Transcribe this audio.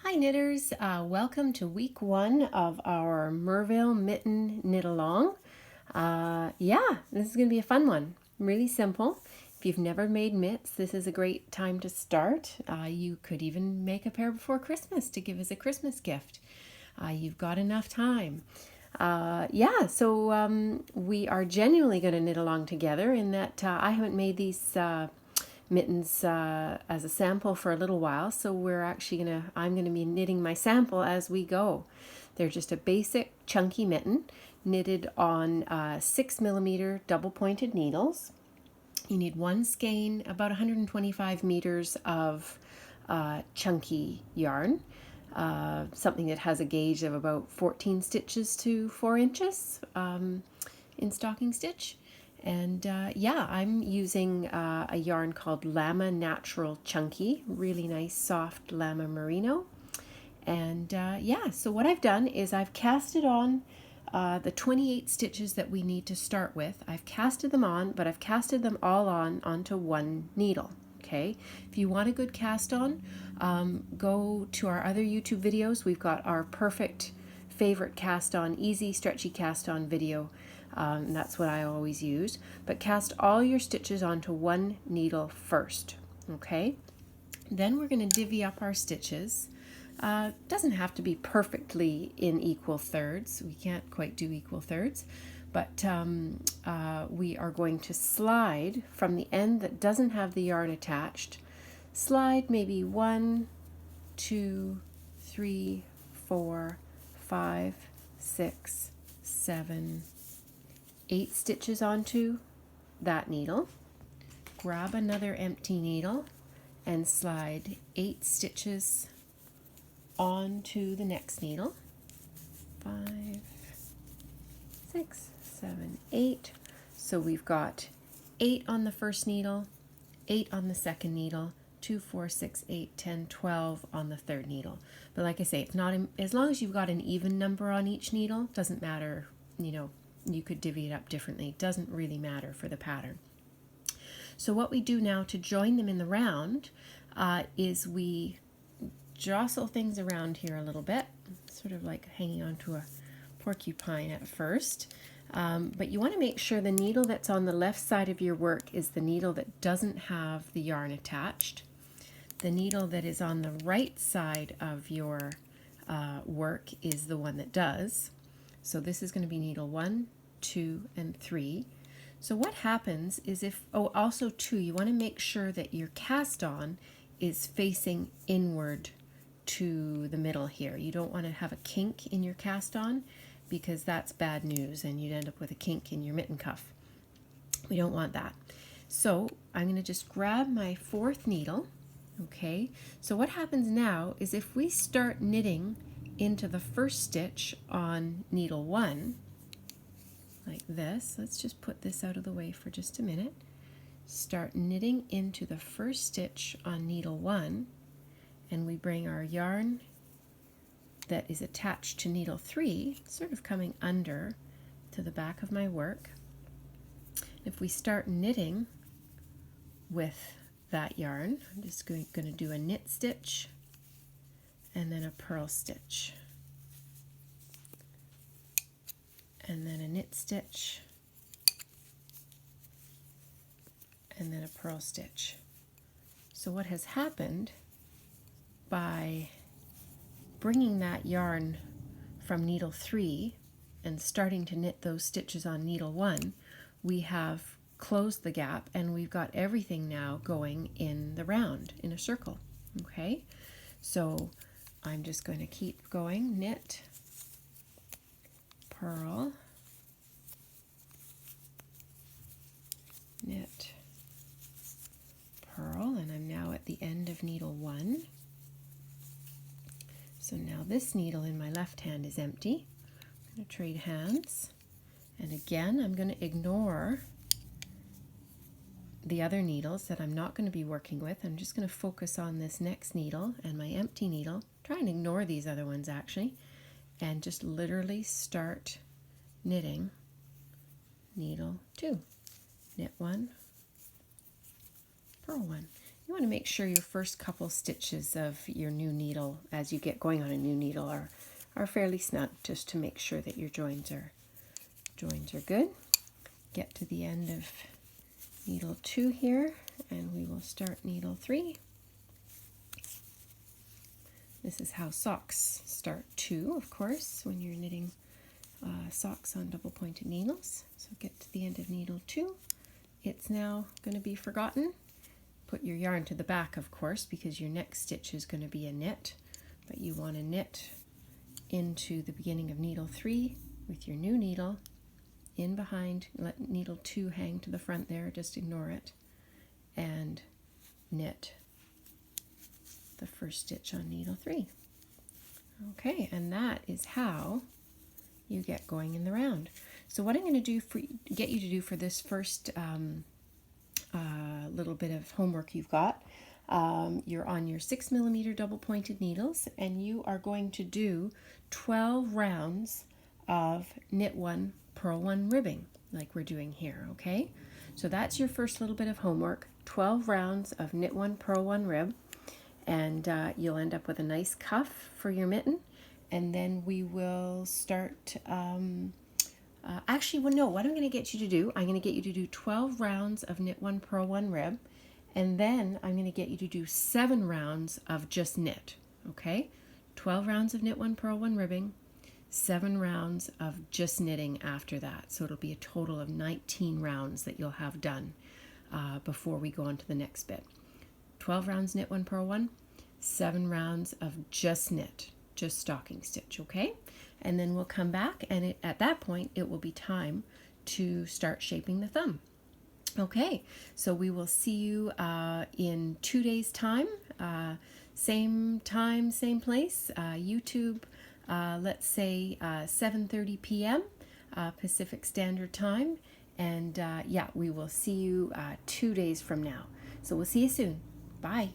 Hi knitters, welcome to week 1 of our Merville Mitten Knit Along. This is going to be a fun one. Really simple. If you've never made mitts, this is a great time to start. You could even make a pair before Christmas to give as a Christmas gift. You've got enough time. We are genuinely going to knit along together in that I haven't made these mittens as a sample for a little while, so I'm gonna be knitting my sample as we go. They're just a basic chunky mitten knitted on 6mm double pointed needles. You need one skein, about 125 meters of chunky yarn, something that has a gauge of about 14 stitches to 4 inches in stocking stitch. And I'm using a yarn called Llama Natural Chunky, really nice soft Llama Merino. And so what I've done is I've casted on the 28 stitches that we need to start with. I've casted them on, but I've casted them all onto one needle. Okay, if you want a good cast on, go to our other YouTube videos. We've got our perfect favorite cast on, easy stretchy cast on video. That's what I always use. But cast all your stitches onto one needle first. Okay, then we're going to divvy up our stitches. Doesn't have to be perfectly in equal thirds. We can't quite do equal thirds. But we are going to slide from the end that doesn't have the yarn attached. Slide maybe 1, 2, 3, 4, 5, 6, 7, 8 stitches onto that needle. Grab another empty needle and slide 8 stitches onto the next needle. 5, 6, 7, 8. So we've got 8 on the first needle, 8 on the second needle, 2, 4, 6, 8, 10, 12 on the third needle. But like I say, it's not as long as you've got an even number on each needle, doesn't matter, you could divvy it up differently. It doesn't really matter for the pattern. So what we do now to join them in the round is we jostle things around here a little bit, sort of like hanging onto a porcupine at first. But you want to make sure the needle that's on the left side of your work is the needle that doesn't have the yarn attached. The needle that is on the right side of your work is the one that does. So this is going to be needle 1, 2, and 3. So what happens is also 2, you want to make sure that your cast on is facing inward to the middle here. You don't want to have a kink in your cast on because that's bad news and you'd end up with a kink in your mitten cuff. We don't want that. So I'm going to just grab my 4th needle. Okay, so what happens now is if we start knitting into the first stitch on needle 1, like this, let's just put this out of the way for just a minute. Start knitting into the first stitch on needle 1, and we bring our yarn that is attached to needle 3, sort of coming under to the back of my work. If we start knitting with that yarn, I'm just going to do a knit stitch and then a purl stitch, and then a knit stitch, and then a purl stitch. So what has happened by bringing that yarn from needle 3 and starting to knit those stitches on needle 1, we have closed the gap and we've got everything now going in the round, in a circle. Okay, so I'm just going to keep going. Knit, purl, knit, purl, and I'm now at the end of needle 1. So now this needle in my left hand is empty. I'm going to trade hands, and again I'm going to ignore the other needles that I'm not going to be working with. I'm just going to focus on this next needle and my empty needle. Try and ignore these other ones actually, and just literally start knitting needle 2. Knit 1, purl 1. you want to make sure your first couple stitches of your new needle as you get going on a new needle are fairly snug, just to make sure that your joins are good. Get to the end of needle 2 here, and we will start needle 3. This is how socks start too, of course, when you're knitting socks on double pointed needles. So get to the end of needle 2. It's now going to be forgotten. Put your yarn to the back, of course, because your next stitch is going to be a knit, but you want to knit into the beginning of needle 3 with your new needle in behind. Let needle 2 hang to the front there, just ignore it, and knit the first stitch on needle 3. Okay, and that is how you get going in the round. So what I'm going to do get you to do for this first little bit of homework you've got, you're on your 6mm double pointed needles, and you are going to do 12 rounds of knit 1, purl 1 ribbing, like we're doing here. Okay, so that's your first little bit of homework. 12 rounds of knit 1, purl 1 rib, and you'll end up with a nice cuff for your mitten. And then we will start actually, well, no, what I'm going to get you to do, I'm going to get you to do 12 rounds of knit 1, purl 1 rib, and then I'm going to get you to do 7 rounds of just knit. Okay, 12 rounds of knit 1, purl 1 ribbing, 7 rounds of just knitting after that. So it'll be a total of 19 rounds that you'll have done before we go on to the next bit. 12 rounds knit 1, purl 1, 7 rounds of just knit, just stocking stitch. Okay, and then we'll come back, and at that point it will be time to start shaping the thumb. Okay, so we will see you in 2 days time, same place, YouTube, let's say 7:30 p.m. Pacific Standard Time, and yeah, we will see you 2 days from now. So we'll see you soon. Bye.